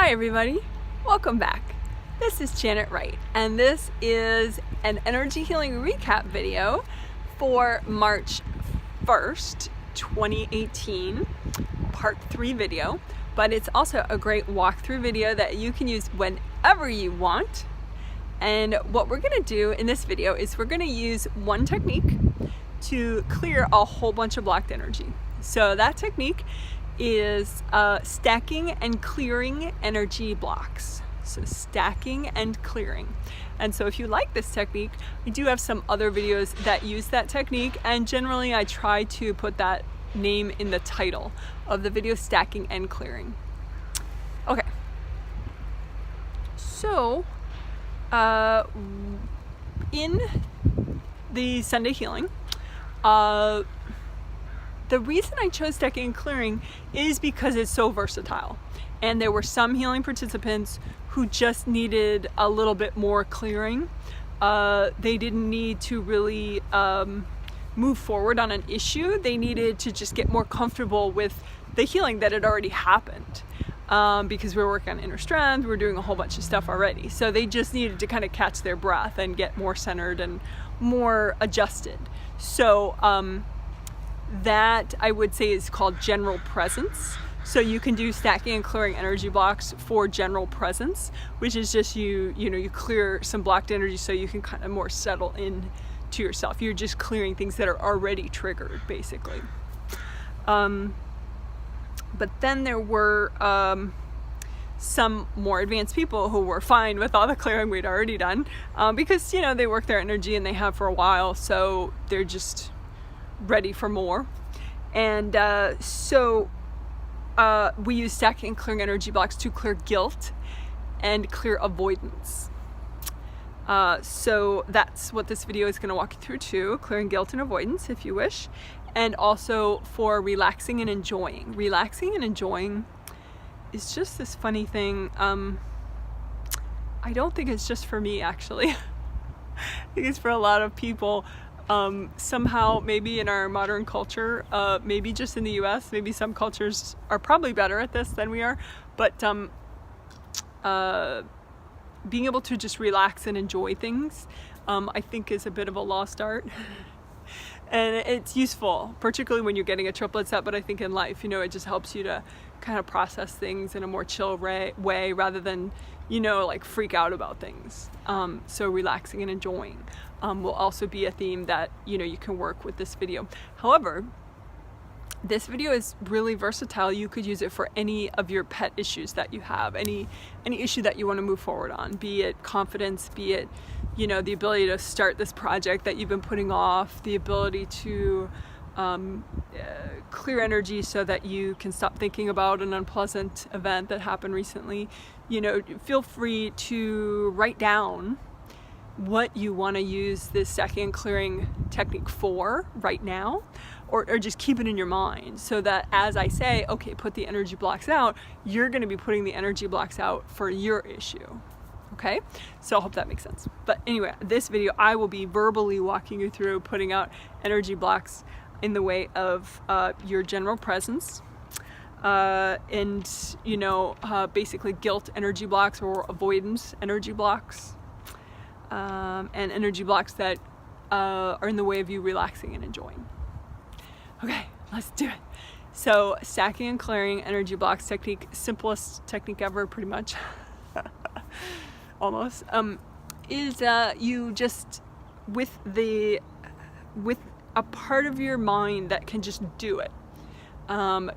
Hi everybody, welcome back. This is Janet Wright and this is an energy healing recap video for March 1st, 2018, part 3 video, but it's also a great walkthrough video that you can use whenever you want. And what we're going to do in this video is we're going to use one technique to clear a whole bunch of blocked energy. So that technique is stacking and clearing energy blocks. So stacking and clearing. And so if you like this technique, I do have some other videos that use that technique, and generally I try to put that name in the title of the video, stacking and clearing. Okay, so in the Sunday healing, the reason I chose stacking and clearing is because it's so versatile. And there were some healing participants who just needed a little bit more clearing. They didn't need to really move forward on an issue. They needed to just get more comfortable with the healing that had already happened. Because we were working on inner strength, we were doing a whole bunch of stuff already. So they just needed to kind of catch their breath and get more centered and more adjusted. So that I would say is called general presence. So you can do stacking and clearing energy blocks for general presence, which is just you clear some blocked energy so you can kind of more settle in to yourself. You're just clearing things that are already triggered, basically. But then there were some more advanced people who were fine with all the clearing we'd already done, because they work their energy and they have for a while, so they're just ready for more. And so we use stacking and clearing energy blocks to clear guilt and clear avoidance. So that's what this video is going to walk you through too, clearing guilt and avoidance if you wish, and also for relaxing and enjoying. Relaxing and enjoying is just this funny thing. I don't think it's just for me, actually. I think it's for a lot of people. Somehow, maybe in our modern culture, maybe just in the US, maybe some cultures are probably better at this than we are, but being able to just relax and enjoy things, I think is a bit of a lost art. And it's useful, particularly when you're getting a triplet set, but I think in life, it just helps you to kind of process things in a more chill way rather than, like freak out about things. So relaxing and enjoying will also be a theme that, you can work with this video. However, this video is really versatile. You could use it for any of your pet issues that you have, any issue that you want to move forward on, be it confidence, be it, the ability to start this project that you've been putting off, the ability to clear energy so that you can stop thinking about an unpleasant event that happened recently. Feel free to write down what you want to use this stacking and clearing technique for right now, or just keep it in your mind so that as I say, okay, put the energy blocks out, you're going to be putting the energy blocks out for your issue. Okay, so I hope that makes sense. But anyway, this video I will be verbally walking you through putting out energy blocks in the way of your general presence, and basically guilt energy blocks or avoidance energy blocks, and energy blocks that are in the way of you relaxing and enjoying. Okay, let's do it. So stacking and clearing energy blocks technique, simplest technique ever, pretty much. Almost, is you just with a part of your mind that can just do it.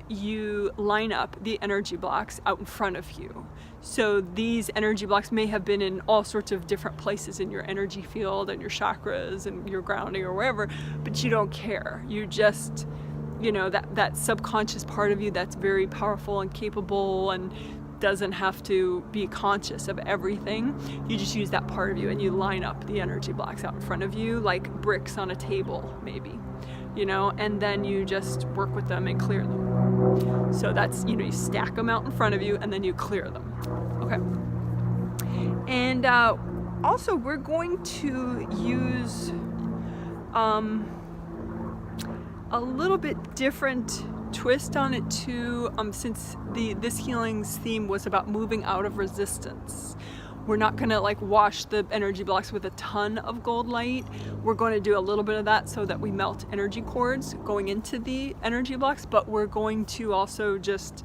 You line up the energy blocks out in front of you. So these energy blocks may have been in all sorts of different places in your energy field and your chakras and your grounding or wherever, but you don't care. You just, that subconscious part of you that's very powerful and capable and doesn't have to be conscious of everything. You just use that part of you and you line up the energy blocks out in front of you like bricks on a table, maybe, and then you just work with them and clear them. So that's, you stack them out in front of you and then you clear them. Okay. And also we're going to use a little bit different twist on it too, since this healing's theme was about moving out of resistance. We're not gonna like wash the energy blocks with a ton of gold light. We're going to do a little bit of that so that we melt energy cords going into the energy blocks, but we're going to also just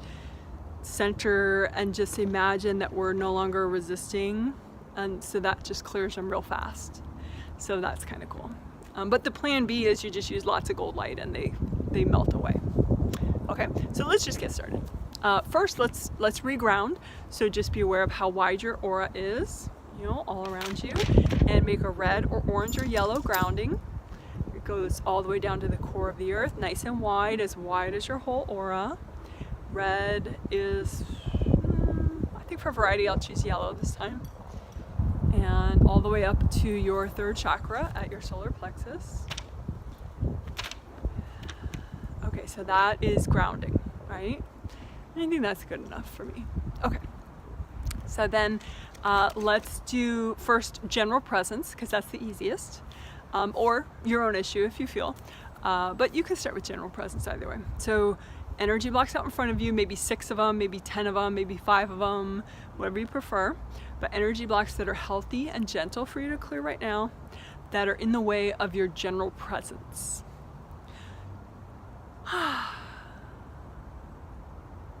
center and just imagine that we're no longer resisting, and so that just clears them real fast. So that's kind of cool. But the plan B is you just use lots of gold light and they melt away. Okay, so let's just get started. First, let's reground. So just be aware of how wide your aura is, you know, all around you, and make a red or orange or yellow grounding. It goes all the way down to the core of the earth, nice and wide as your whole aura. Red is, I think for variety, I'll choose yellow this time. And all the way up to your third chakra at your solar plexus. Okay, so that is grounding, right? I think that's good enough for me. Okay, so then let's do first general presence, because that's the easiest, or your own issue if you feel, but you can start with general presence either way. So energy blocks out in front of you, maybe 6 of them, maybe 10 of them, maybe 5 of them, whatever you prefer, but energy blocks that are healthy and gentle for you to clear right now, that are in the way of your general presence.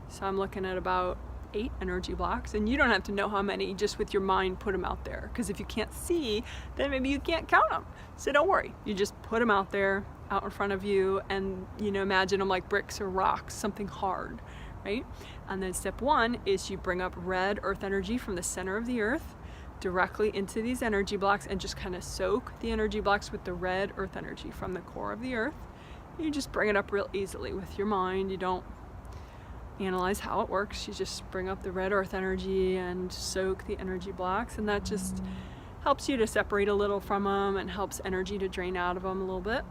So I'm looking at about 8 energy blocks, and you don't have to know how many, just with your mind put them out there, because if you can't see, then maybe you can't count them. So don't worry, you just put them out there, out in front of you, and you know, imagine them like bricks or rocks, something hard, right? And then step 1 is you bring up red earth energy from the center of the earth directly into these energy blocks, and just kind of soak the energy blocks with the red earth energy from the core of the earth. You just bring it up real easily with your mind. You don't analyze how it works. You just bring up the red earth energy and soak the energy blocks, and that just helps you to separate a little from them and helps energy to drain out of them a little bit.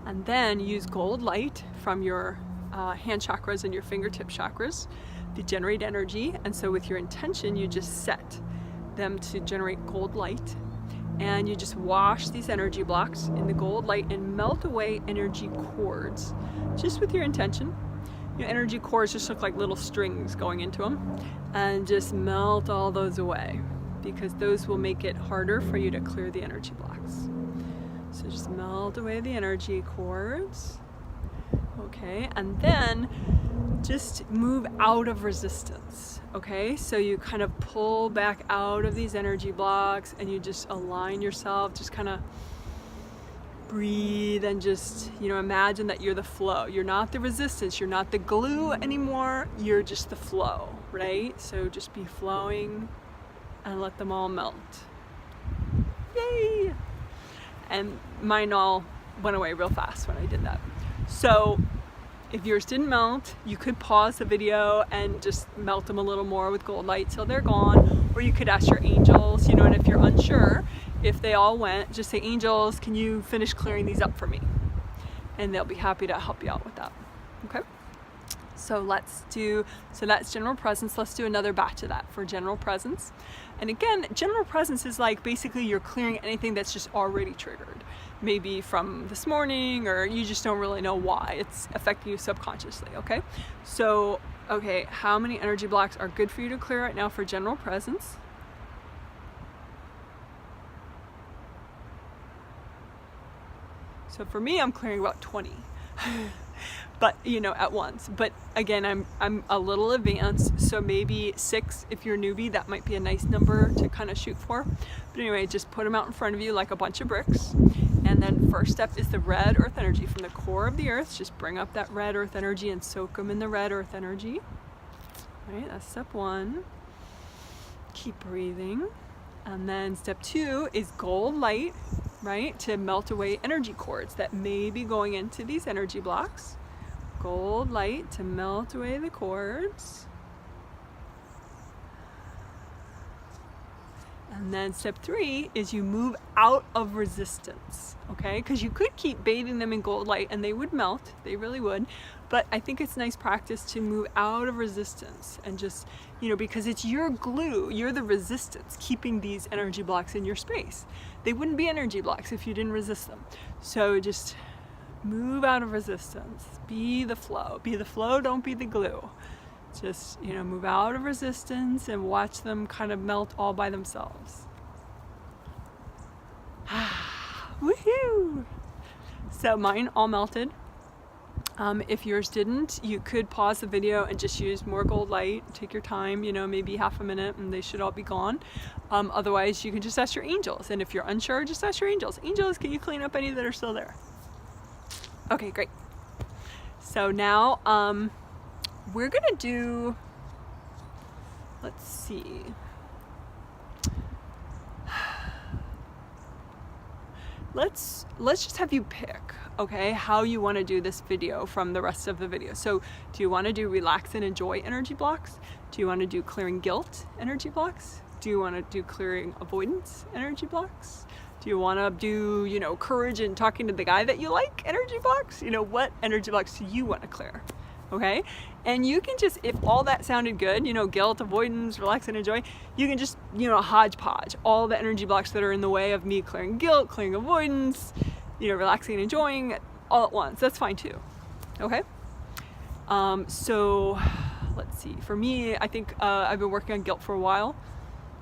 And then use gold light from your hand chakras and your fingertip chakras to generate energy. And so with your intention, you just set them to generate gold light, and you just wash these energy blocks in the gold light and melt away energy cords just with your intention. Your energy cords just look like little strings going into them, and just melt all those away, because those will make it harder for you to clear the energy blocks. So just melt away the energy cords. Okay, and then just move out of resistance. Okay, so you kind of pull back out of these energy blocks, and you just align yourself, just kind of breathe, and just, you know, imagine that you're the flow. You're not the resistance, you're not the glue anymore, you're just the flow, right? So just be flowing and let them all melt. Yay! And mine all went away real fast when I did that. So if yours didn't melt, you could pause the video and just melt them a little more with gold light till they're gone, or you could ask your angels, you know, and if you're unsure if they all went, just say, angels, can you finish clearing these up for me? And they'll be happy to help you out with that. Okay, so that's general presence. Let's do another batch of that for general presence. And again, general presence is like basically you're clearing anything that's just already triggered, maybe from this morning, or you just don't really know why it's affecting you subconsciously. Okay, so okay, how many energy blocks are good for you to clear right now for general presence? So for me, I'm clearing about 20, but you know, at once. But again, I'm a little advanced, so maybe 6 if you're a newbie. That might be a nice number to kind of shoot for. But anyway, just put them out in front of you like a bunch of bricks. And then first step is the red earth energy from the core of the earth. Just bring up that red earth energy and soak them in the red earth energy. All right, that's step 1. Keep breathing. And then step 2 is gold light, right, to melt away energy cords that may be going into these energy blocks. Gold light to melt away the cords. And then step 3 is you move out of resistance, okay? Because you could keep bathing them in gold light and they would melt, they really would. But I think it's nice practice to move out of resistance and just, you know, because it's your glue, you're the resistance keeping these energy blocks in your space. They wouldn't be energy blocks if you didn't resist them. So just Move out of resistance. Be the flow. Be the flow, don't be the glue. Just, move out of resistance and watch them kind of melt all by themselves. Woohoo! So mine all melted. If yours didn't, you could pause the video and just use more gold light. Take your time, maybe half a minute, and they should all be gone. Otherwise, you can just ask your angels. And if you're unsure, just ask your angels. Angels, can you clean up any that are still there? Okay, great. So now we're gonna do, let's see. Let's just have you pick, okay, how you want to do this video from the rest of the video. So do you want to do relax and enjoy energy blocks? Do you want to do clearing guilt energy blocks? Do you want to do clearing avoidance energy blocks? Do you want to do, courage and talking to the guy that you like energy blocks? What energy blocks do you want to clear? Okay? And you can just, if all that sounded good, guilt, avoidance, relax and enjoy, you can just, hodgepodge all the energy blocks that are in the way of me clearing guilt, clearing avoidance, relaxing and enjoying all at once. That's fine too. Okay? So let's see. For me, I think I've been working on guilt for a while.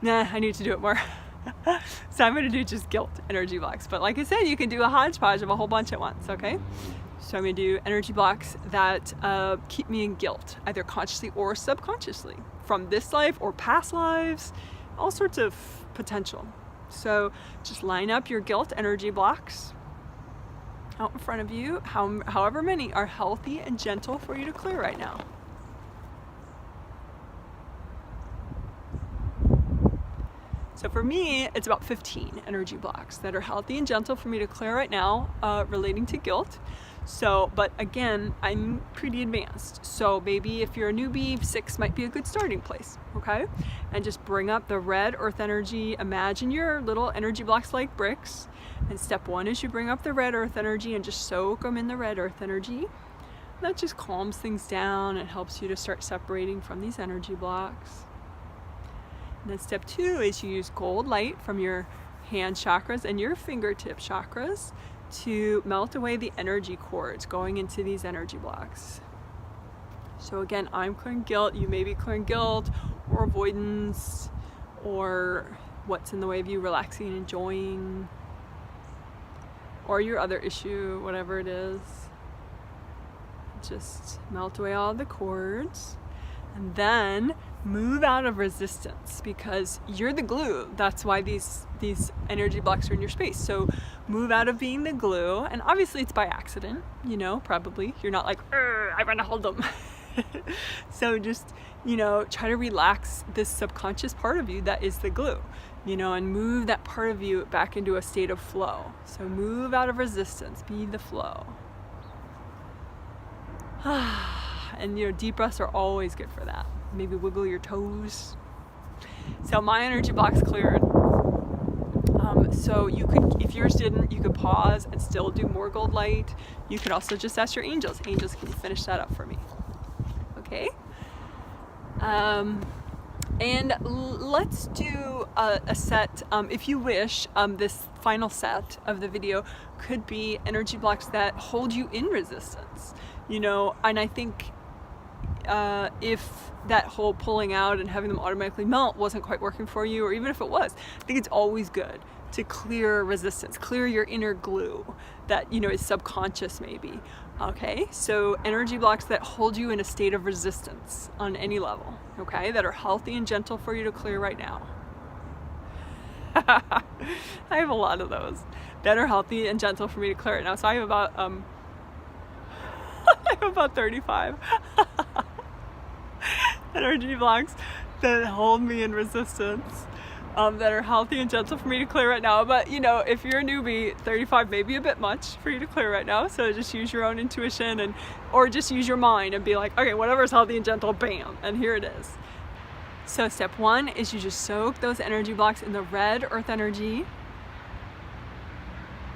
I need to do it more. So I'm going to do just guilt energy blocks. But like I said, you can do a hodgepodge of a whole bunch at once, okay? So I'm going to do energy blocks that keep me in guilt, either consciously or subconsciously, from this life or past lives, all sorts of potential. So just line up your guilt energy blocks out in front of you, however many are healthy and gentle for you to clear right now. So for me, it's about 15 energy blocks that are healthy and gentle for me to clear right now, relating to guilt. So, but again, I'm pretty advanced. So maybe if you're a newbie, 6 might be a good starting place, okay? And just bring up the red earth energy. Imagine your little energy blocks like bricks. And step 1 is you bring up the red earth energy and just soak them in the red earth energy. That just calms things down and helps you to start separating from these energy blocks. And then step 2 is you use gold light from your hand chakras and your fingertip chakras to melt away the energy cords going into these energy blocks. So again, I'm clearing guilt. You may be clearing guilt or avoidance or what's in the way of you relaxing and enjoying, or your other issue, whatever it is. Just melt away all the cords. And then move out of resistance, because you're the glue. That's why these energy blocks are in your space. So move out of being the glue. And obviously it's by accident, probably. You're not like, I want to hold them. So just, try to relax this subconscious part of you that is the glue, and move that part of you back into a state of flow. So move out of resistance, be the flow. And deep breaths are always good for that. Maybe wiggle your toes. So my energy block's cleared. So you could, if yours didn't, you could pause and still do more gold light. You could also just ask your angels. Angels, can you finish that up for me? Okay. And let's do a set, if you wish. This final set of the video could be energy blocks that hold you in resistance. And I think if that whole pulling out and having them automatically melt wasn't quite working for you, or even if it was, I think it's always good to clear resistance, clear your inner glue that, is subconscious maybe. Okay, so energy blocks that hold you in a state of resistance on any level, okay, that are healthy and gentle for you to clear right now. I have a lot of those that are healthy and gentle for me to clear right now. So I have about I have about 35 energy blocks that hold me in resistance, that are healthy and gentle for me to clear right now. But if you're a newbie, 35 may be a bit much for you to clear right now. So just use your own intuition or just use your mind and be like, okay, whatever's healthy and gentle, bam, and here it is. So step 1 is you just soak those energy blocks in the red earth energy.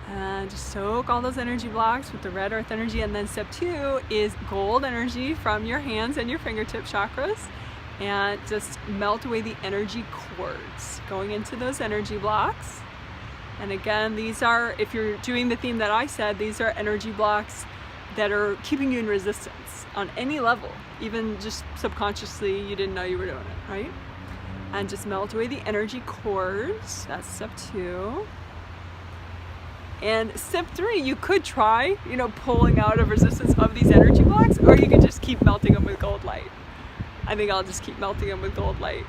And just soak all those energy blocks with the red earth energy. And then step 2 is gold energy from your hands and your fingertip chakras. And just melt away the energy cords going into those energy blocks. And again, these are, if you're doing the theme that I said, these are energy blocks that are keeping you in resistance on any level, even just subconsciously you didn't know you were doing it, right? And just melt away the energy cores. That's step 2. And step 3, you could try, pulling out of resistance of these energy blocks, or you could just keep melting them with gold light. I think I'll just keep melting them with gold light.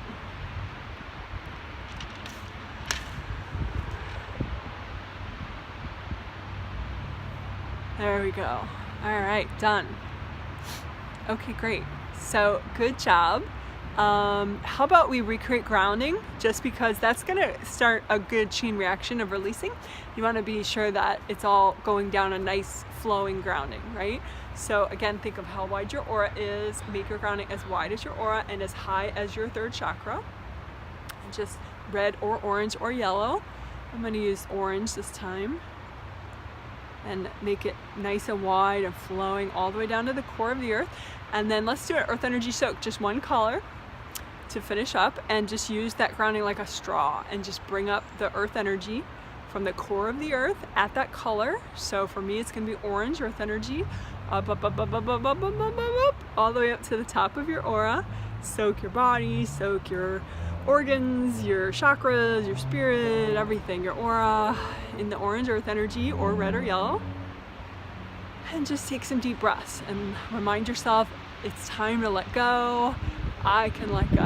There we go. All right, done. Okay, great. So good job. How about we recreate grounding, just because that's going to start a good chain reaction of releasing. You want to be sure that it's all going down a nice flowing grounding, right? So again, think of how wide your aura is. Make your grounding as wide as your aura and as high as your 3rd chakra. And just red or orange or yellow. I'm going to use orange this time. And make it nice and wide and flowing all the way down to the core of the earth. And then let's do an earth energy soak, just one color to finish up, and just use that grounding like a straw and just bring up the earth energy from the core of the earth at that color. So for me, it's gonna be orange earth energy, up, up, up, up, up, up, up, up, up, up, all the way up to the top of your aura. Soak your body, soak your organs, your chakras, your spirit, everything, your aura in the orange earth energy or red or yellow. And just take some deep breaths and remind yourself it's time to let go. I can let go.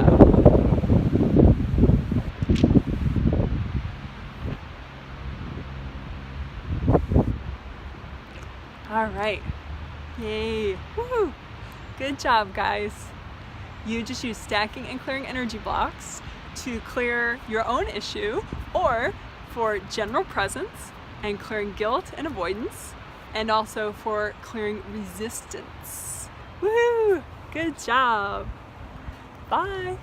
All right. Yay. Woo. Good job, guys. You just use stacking and clearing energy blocks to clear your own issue, or for general presence and clearing guilt and avoidance, and also for clearing resistance. Woo! Good job. Bye.